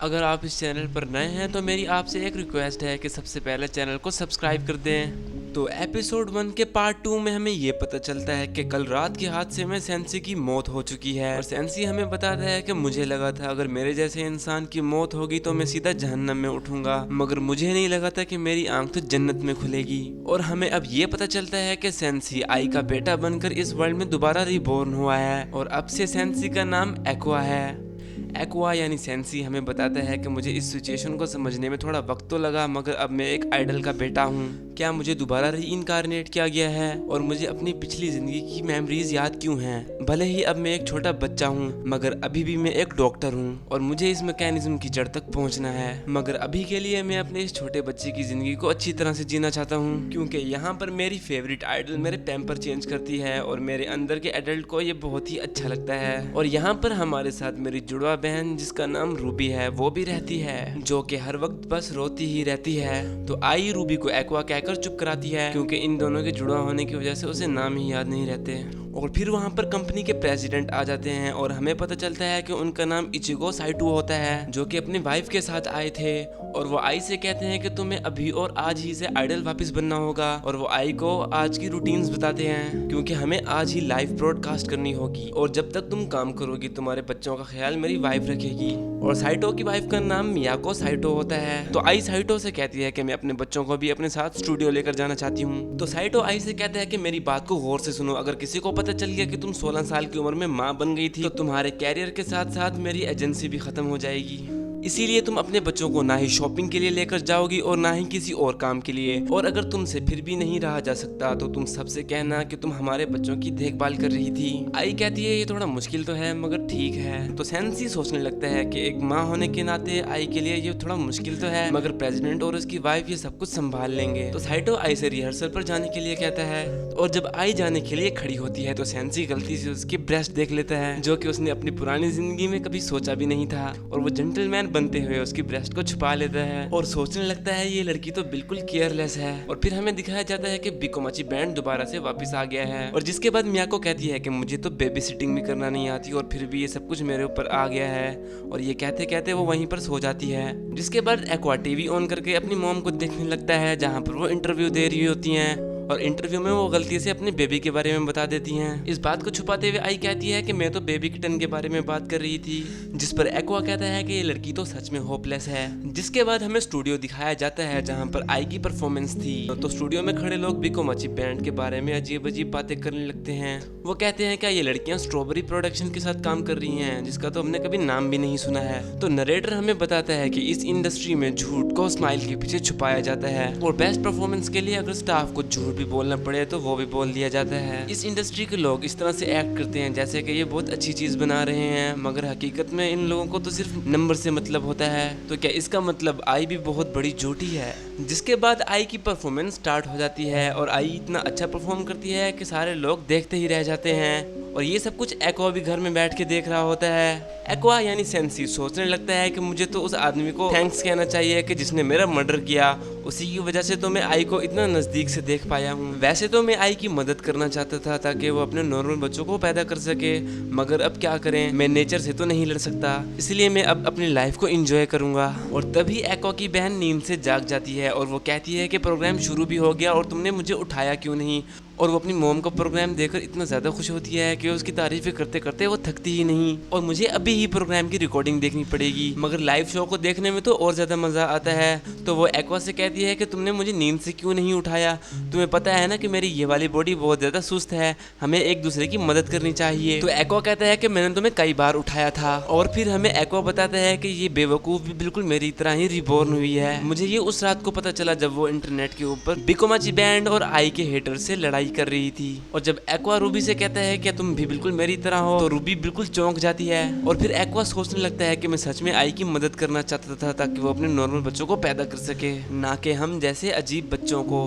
अगर आप इस चैनल पर नए हैं तो मेरी आपसे एक रिक्वेस्ट है कि सबसे पहले चैनल को सब्सक्राइब कर दें। तो एपिसोड 1 के पार्ट 2 में हमें ये पता चलता है कि कल रात के हादसे में सेंसी की मौत हो चुकी है और सेंसी हमें बताता है कि मुझे लगा था अगर मेरे जैसे इंसान की मौत होगी तो मैं सीधा जहन्नम में उठूंगा, मगर मुझे नहीं लगा था कि मेरी आंख तो जन्नत में खुलेगी। और हमें अब ये पता चलता है कि सेंसी आई का बेटा बनकर इस वर्ल्ड में दोबारा रिबॉर्न हुआ है और अब से सेंसी का नाम एक्वा है। एक्वा यानी सेंसी हमें बताता है कि मुझे इस सिचुएशन को समझने में थोड़ा वक्त तो लगा, मगर अब मैं एक आइडल का बेटा हूँ। क्या मुझे दोबारा रीइंकारनेट किया गया है और मुझे अपनी पिछली जिंदगी की मेमोरीज याद क्यों हैं? भले ही अब मैं एक छोटा बच्चा हूँ मगर अभी भी मैं एक डॉक्टर हूँ और मुझे इस मैकेनिज्म की जड़ तक पहुँचना है। मगर अभी के लिए मैं अपने इस छोटे बच्चे की जिंदगी को अच्छी तरह से जीना चाहता हूँ, क्योंकि यहाँ पर मेरी फेवरेट आइडल मेरे पैम्पर चेंज करती है और मेरे अंदर के एडल्ट को ये बहुत ही अच्छा लगता है। और यहाँ पर हमारे साथ मेरी जुड़वा बहन जिसका नाम रूबी है वो भी रहती है, जो कि हर वक्त बस रोती ही रहती है। तो आई रूबी को एक्वा कहकर चुप कराती है, क्योंकि इन दोनों के जुड़वा होने की वजह से उसे नाम ही याद नहीं रहते। और फिर वहाँ पर कंपनी के प्रेसिडेंट आ जाते हैं और हमें पता चलता है कि उनका नाम इचिगो साइटो होता है, जो कि अपनी वाइफ के साथ आए थे। और वो आई से कहते हैं कि तुम्हें अभी और आज ही से आइडल वापस बनना होगा। और वो आई को आज की रूटीन्स बताते हैं, क्योंकि हमें आज ही लाइव ब्रॉडकास्ट करनी होगी और जब तक तुम काम करोगी तुम्हारे बच्चों का ख्याल मेरी वाइफ रखेगी। और साइटो की वाइफ का नाम मियाको साइटो होता है। तो आई साइटो से कहती है कि मैं अपने बच्चों को भी अपने साथ स्टूडियो लेकर जाना चाहती हूँ। तो साइटो आई से कहता है कि मेरी बात को गौर से सुनो, अगर किसी को पता चल गया कि तुम 16 साल की उम्र में माँ बन गई थी तो तुम्हारे कैरियर के साथ साथ मेरी एजेंसी भी खत्म हो जाएगी। इसीलिए तुम अपने बच्चों को ना ही शॉपिंग के लिए लेकर जाओगी और ना ही किसी और काम के लिए। और अगर तुमसे फिर भी नहीं रहा जा सकता तो तुम सबसे कहना कि तुम हमारे बच्चों की देखभाल कर रही थी। आई कहती है ये थोड़ा मुश्किल तो है मगर ठीक है। तो सेंसी सोचने लगता है कि एक माँ होने के नाते आई के लिए ये थोड़ा मुश्किल तो है, मगर प्रेसिडेंट और उसकी वाइफ ये सब कुछ संभाल लेंगे। तो साइटो आई से रिहर्सल पर जाने के लिए कहता है और जब आई जाने के लिए खड़ी होती है तो सेंसी गलती से उसकी ब्रेस्ट देख लेता है, जो कि उसने अपनी पुरानी जिंदगी में कभी सोचा भी नहीं था। और वो जेंटलमैन बनते हुए उसकी ब्रेस्ट को छुपा लेता है और सोचने लगता है ये लड़की तो बिल्कुल केयरलेस है। और फिर हमें दिखाया जाता है कि बिकोमाची बैंड दोबारा से वापस आ गया है। और जिसके बाद मियाको कहती है कि मुझे तो बेबी सिटिंग भी करना नहीं आती और फिर भी ये सब कुछ मेरे ऊपर आ गया है। और ये कहते कहते वो वहीं पर सो जाती है। जिसके बाद एक्वा टीवी ऑन करके अपनी मॉम को देखने लगता है, जहाँ पर वो इंटरव्यू दे रही होती हैं। और इंटरव्यू में वो गलती से अपने बेबी के बारे में बता देती हैं। इस बात को छुपाते हुए आई कहती है कि मैं तो बेबी किटन के बारे में बात कर रही थी, जिस पर एक्वा कहता है कि ये लड़की तो सच में होपलेस है। जिसके बाद हमें स्टूडियो दिखाया जाता है जहां पर आई की परफॉर्मेंस थी। तो स्टूडियो में खड़े लोग बिकोमाची बैंड के बारे में अजीब अजीब बातें करने लगते हैं। वो कहते हैं क्या ये लड़कियां स्ट्रॉबेरी प्रोडक्शन के साथ काम कर रही हैं, जिसका तो हमने कभी नाम भी नहीं सुना है। तो नरेटर हमें बताता है कि इस इंडस्ट्री में झूठ को स्माइल के पीछे छुपाया जाता है और बेस्ट परफॉर्मेंस के लिए अगर स्टाफ को झूठ भी बोलना पड़े तो वो भी बोल दिया जाता है। इस इंडस्ट्री के लोग इस तरह से एक्ट करते हैं जैसे कि ये बहुत अच्छी चीज बना रहे हैं, मगर हकीकत में इन लोगों को तो सिर्फ नंबर से मतलब होता है। तो क्या इसका मतलब आई भी बहुत बड़ी झूठी है? जिसके बाद आई की परफॉर्मेंस स्टार्ट हो जाती है और आई इतना अच्छा परफॉर्म करती है कि सारे लोग देखते ही रह जाते हैं। और ये सब कुछ एक्वा भी घर में बैठ के देख रहा होता है। एक्वा यानी सेंसी सोचने लगता है कि मुझे तो उस आदमी को थैंक्स कहना चाहिए कि जिसने मेरा मर्डर किया, उसी की वजह से तो मैं आई को इतना नजदीक से देख पाया हूँ। वैसे तो मैं आई की मदद करना चाहता था ताकि वो अपने नॉर्मल बच्चों को पैदा कर सके, मगर अब क्या करें, मैं नेचर से तो नहीं लड़ सकता, इसलिए मैं अब अपनी लाइफ को एंजॉय करूंगा। और तभी एक्वा की बहन नींद से जाग जाती है और वो कहती है कि प्रोग्राम शुरू भी हो गया और तुमने मुझे उठाया क्यों नहीं। और वो अपनी मॉम का प्रोग्राम देखकर इतना ज़्यादा खुश होती है कि उसकी तारीफें करते करते वो थकती ही नहीं। और मुझे अभी ही प्रोग्राम की रिकॉर्डिंग देखनी पड़ेगी, मगर लाइव शो को देखने में तो और ज़्यादा मज़ा आता है। तो वो एक्वा से कहती है कि तुमने मुझे नींद से क्यों नहीं उठाया, तुम्हें पता है ना कि मेरी ये वाली बॉडी बहुत ज़्यादा सुस्त है, हमें एक दूसरे की मदद करनी चाहिए। तो एक्वा कहता है कि मैंने तुम्हें कई बार उठाया था। और फिर हमें एक्वा बताता है कि ये बेवकूफ़ भी बिल्कुल मेरी तरह ही रिबॉर्न हुई है। मुझे ये उस रात को पता चला जब वो इंटरनेट के ऊपर बिकोमाची बैंड और आई के हेटर से लड़ाई कर रही थी। और जब एक्वा रूबी से कहता है कि तुम भी बिल्कुल मेरी तरह हो, तो रूबी बिल्कुल चौंक जाती है। और फिर एक्वा सोचने लगता है कि मैं सच में आई की मदद करना चाहता था ताकि वो अपने नॉर्मल बच्चों को पैदा कर सके, ना कि हम जैसे अजीब बच्चों को।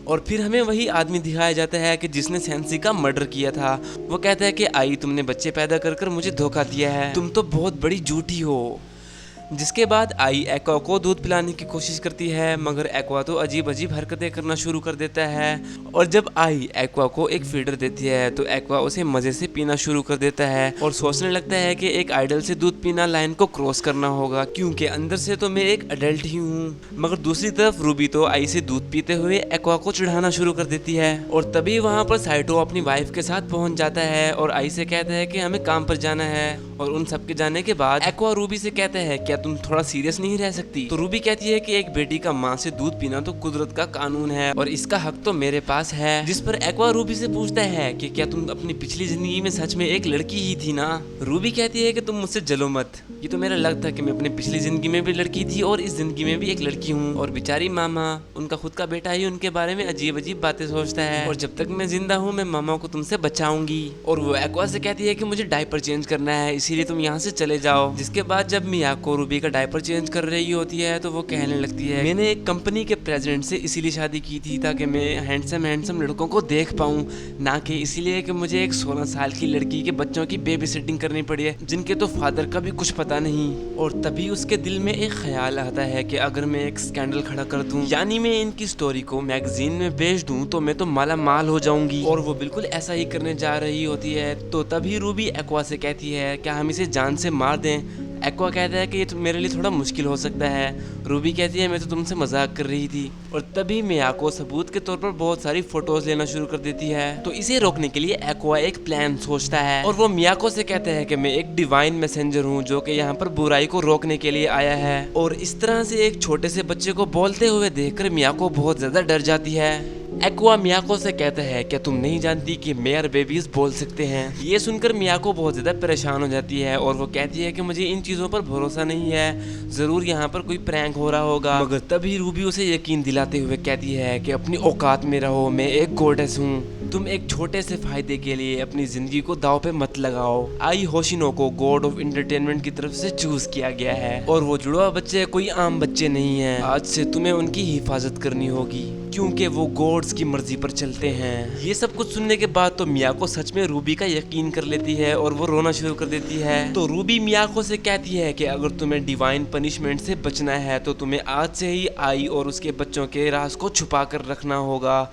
और फिर हमें वही आदमी दिखाया जाता है कि जिसने सेंसी का मर्डर किया था। वो कहता है कि आई तुमने बच्चे पैदा कर कर मुझे धोखा दिया है, तुम तो बहुत बड़ी झूठी हो। जिसके बाद आई एक्वा को दूध पिलाने की कोशिश करती है, मगर एक्वा तो अजीब अजीब हरकतें करना शुरू कर देता है। और जब आई एक्वा को एक फीडर देती है तो एक्वा उसे मजे से पीना शुरू कर देता है और सोचने लगता है कि एक आइडल से दूध पीना लाइन को क्रॉस करना होगा, क्योंकि अंदर से तो मैं एक अडल्ट ही हूँ। मगर दूसरी तरफ रूबी तो आई से दूध पीते हुए एक्वा को चिढ़ाना शुरू कर देती है। और तभी वहाँ पर साइटो अपनी वाइफ के साथ पहुंच जाता है और आई से कहता है कि हमें काम पर जाना है। और उन सबके जाने के बाद एक्वा रूबी से कहता है, क्या तुम थोड़ा सीरियस नहीं रह सकती? तो रूबी कहती है कि एक बेटी का माँ से दूध पीना तो कुदरत का कानून है और इसका हक तो मेरे पास है। जिस पर एक्वा रूबी से पूछता है कि क्या तुम अपनी पिछली जिंदगी में सच में एक लड़की ही थी ना? रूबी कहती है कि तुम मुझसे जलो मत, ये तो मेरा लग था कि मैं अपनी पिछली जिंदगी में भी लड़की थी और इस जिंदगी में भी एक लड़की हूँ। और बेचारी मामा, उनका खुद का बेटा ही उनके बारे में अजीब अजीब बातें सोचता है और जब तक मैं जिंदा हूँ मैं मामा को तुमसे बचाऊंगी। और वो एक्वा से कहती है कि मुझे डायपर चेंज करना है, इसीलिए तुम यहाँ से चले जाओ। जिसके बाद जब मियाको रूबी का डायपर चेंज कर रही होती है तो वो कहने लगती है, मैंने एक कंपनी के प्रेसिडेंट से इसीलिए शादी की थी ताकि मैं हैंडसम लड़कों को देख पाऊँ, ना कि इसीलिए कि मुझे एक 16 साल की लड़की के बच्चों की बेबी सिटिंग करनी पड़ी है जिनके तो फादर का भी कुछ पता नहीं। और तभी उसके दिल में एक ख्याल आता है कि अगर मैं एक स्कैंडल खड़ा कर दूं, यानी मैं इनकी स्टोरी को मैगजीन में बेच दूं, तो मैं तो माला माल हो जाऊंगी। और वो बिल्कुल ऐसा ही करने जा रही होती है। तो तभी रूबी एक्वा से कहती है, क्या हम इसे जान से मार दें? एक्वा कहता है कि ये तो मेरे लिए थोड़ा मुश्किल हो सकता है। रूबी कहती है, मैं तो तुमसे मजाक कर रही थी। और तभी मियाको सबूत के तौर पर बहुत सारी फोटोज लेना शुरू कर देती है। तो इसे रोकने के लिए एक्वा एक प्लान सोचता है और वो मियाको से कहता है कि मैं एक डिवाइन मैसेंजर हूँ जो कि यहाँ पर बुराई को रोकने के लिए आया है। और इस तरह से एक छोटे से बच्चे को बोलते हुए देखकर मियाको बहुत ज्यादा डर जाती है। एक्वा मियाको से कहता है, क्या तुम नहीं जानती कि मेयर बेबीज बोल सकते हैं? ये सुनकर मियाको बहुत ज्यादा परेशान हो जाती है और वो कहती है कि मुझे इन चीजों पर भरोसा नहीं है, जरूर यहाँ पर कोई प्रैंक हो रहा होगा। मगर तभी रूबी उसे यकीन दिलाते हुए कहती है कि अपनी औकात में रहो, मैं एक गॉडेस हूँ, तुम एक छोटे से फायदे के लिए अपनी जिंदगी को दाव पे मत लगाओ। आई होशिनो को गॉड ऑफ एंटरटेनमेंट की तरफ से चूज किया गया है और वो जुड़वा बच्चे कोई आम बच्चे नहीं है। आज से तुम्हें उनकी हिफाजत करनी होगी क्योंकि वो गॉड्स की मर्जी पर चलते हैं। ये सब कुछ सुनने के बाद तो मियाको सच में रूबी का यकीन कर लेती है और वो रोना शुरू कर देती है। तो रूबी मियाको से कहती है कि अगर तुम्हें डिवाइन पनिशमेंट से बचना है तो तुम्हें आज से ही आई और उसके बच्चों के राज को छुपा कर रखना होगा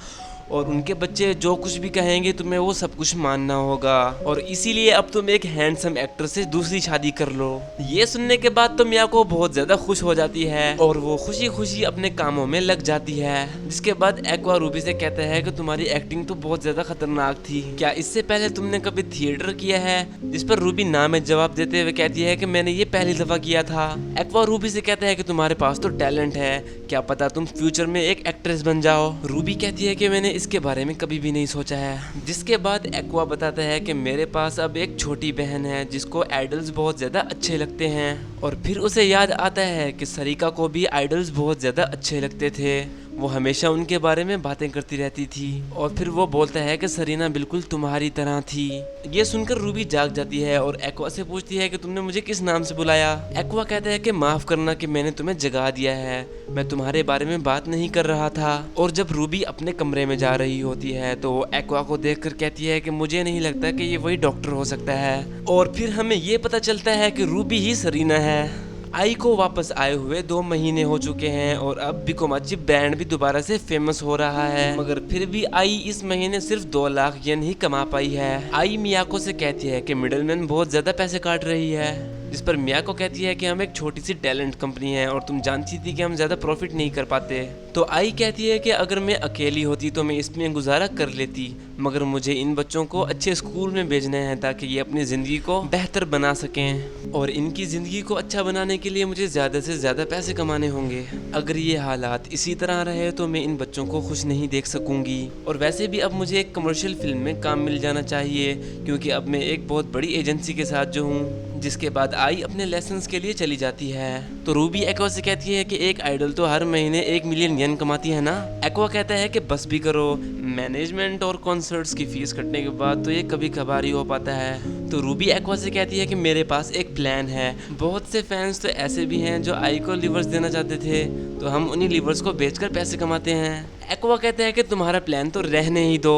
और उनके बच्चे जो कुछ भी कहेंगे तुम्हें वो सब कुछ मानना होगा। और इसीलिए अब तुम एक हैंडसम एक्टर से दूसरी शादी कर लो। ये सुनने के बाद तो मियाको बहुत ज्यादा खुश हो जाती है और वो खुशी खुशी अपने कामों में लग जाती है। जिसके बाद एक्वा रूबी से कहता है कि तुम्हारी एक्टिंग तो बहुत ज्यादा खतरनाक थी, क्या इससे पहले तुमने कभी थिएटर किया है? जिस पर रूबी ना में जवाब देते हुए कहती है कि मैंने ये पहली दफा किया था। एक्वा रूबी से कहता है कि तुम्हारे पास तो टैलेंट है, क्या पता तुम फ्यूचर में एक एक्ट्रेस बन जाओ। रूबी कहती है कि मैंने इसके बारे में कभी भी नहीं सोचा है। जिसके बाद एक्वा बताता है कि मेरे पास अब एक छोटी बहन है जिसको आइडल्स बहुत ज्यादा अच्छे लगते हैं। और फिर उसे याद आता है कि सरीका को भी आइडल्स बहुत ज्यादा अच्छे लगते थे, वो हमेशा उनके बारे में बातें करती रहती थी। और फिर वो बोलता है कि सरीना बिल्कुल तुम्हारी तरह थी। ये सुनकर रूबी जाग जाती है और एक्वा से पूछती है कि तुमने मुझे किस नाम से बुलाया? एक्वा कहता है कि माफ करना कि मैंने तुम्हें जगा दिया है, मैं तुम्हारे बारे में बात नहीं कर रहा था। और जब रूबी अपने कमरे में जा रही होती है तो वो एक्वा को देखकर कहती है कि मुझे नहीं लगता कि ये वही डॉक्टर हो सकता है। और फिर हमें ये पता चलता है कि रूबी ही सरीना है। आई को वापस आए हुए 2 महीने हो चुके हैं और अब बिकोमाची ब्रांड भी दोबारा से फेमस हो रहा है, मगर फिर भी आई इस महीने सिर्फ 2 लाख येन ही कमा पाई है। आई मियाको से कहती है कि मिडलमैन बहुत ज्यादा पैसे काट रही है। जिस पर मियाको कहती है कि हम एक छोटी सी टैलेंट कंपनी है और तुम जानती थी कि हम ज्यादा प्रॉफिट नहीं कर पाते। तो आई कहती है कि अगर मैं अकेली होती तो मैं इसमें गुजारा कर लेती, मगर मुझे इन बच्चों को अच्छे स्कूल में भेजना है ताकि ये अपनी जिंदगी को बेहतर बना सकें और इनकी जिंदगी को अच्छा बनाने के लिए मुझे ज्यादा से ज्यादा पैसे कमाने होंगे। अगर ये हालात इसी तरह रहे तो मैं इन बच्चों को खुश नहीं देख सकूंगी। और वैसे भी अब मुझे एक कमर्शियल फिल्म में काम मिल जाना चाहिए क्योंकि अब मैं एक बहुत बड़ी एजेंसी के साथ जो हूँ। जिसके बाद आई अपने लेसन्स के लिए चली जाती है। तो रूबी एक्वा से कहती है कि एक आइडल तो हर महीने 1 मिलियन येन कमाती है ना। एक्वा कहता है कि बस भी करो, मैनेजमेंट और कॉन्सर्ट्स की फीस कटने के बाद तो ये कभी कभार ही हो पाता है। तो रूबी एक्वा से कहती है कि मेरे पास एक प्लान है। बहुत से फैंस तो ऐसे भी हैं जो आई को लिवर्स देना चाहते थे, तो हम उन्हीं लिवर्स को बेचकर पैसे कमाते हैं। एक्वा कहते हैं कि तुम्हारा प्लान तो रहने ही दो,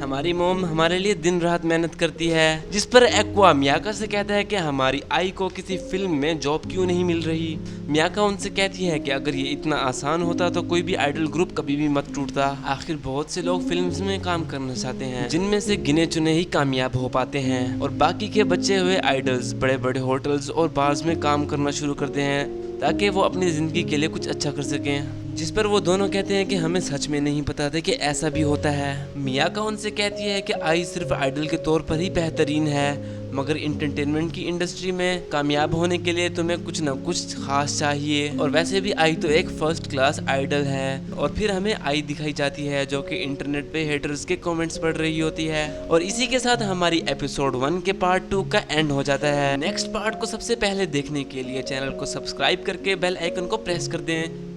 हमारी मॉम हमारे लिए दिन रात मेहनत करती है। जिस पर एक्वा मियाका से कहता है कि हमारी आई को किसी फिल्म में जॉब क्यों नहीं मिल रही। मियाका उनसे कहती है कि अगर ये इतना आसान होता तो कोई भी आइडल ग्रुप कभी भी मत टूटता। आखिर बहुत से लोग फिल्म्स में काम करना चाहते हैं, जिनमें से गिने चुने ही कामयाब हो पाते हैं, और बाकी के बचे हुए आइडल्स बड़े बड़े होटल्स और बार्स में काम करना शुरू करते हैं ताकि वो अपनी जिंदगी के लिए कुछ अच्छा कर सकें। जिस पर वो दोनों कहते हैं कि हमें सच में नहीं पता था कि ऐसा भी होता है। मियाका उनसे कहती है कि आई सिर्फ आइडल के तौर पर ही बेहतरीन है, मगर एंटरटेनमेंट की इंडस्ट्री में कामयाब होने के लिए तुम्हें कुछ न कुछ खास चाहिए, और वैसे भी आई तो एक फर्स्ट क्लास आइडल है। और फिर हमें आई दिखाई जाती है जो कि इंटरनेट पे हेटर्स के कमेंट्स पढ़ रही होती है। और इसी के साथ हमारी एपिसोड 1 के पार्ट 2 का एंड हो जाता है। नेक्स्ट पार्ट को सबसे पहले देखने के लिए चैनल को सब्सक्राइब करके बेल आइकन को प्रेस कर दें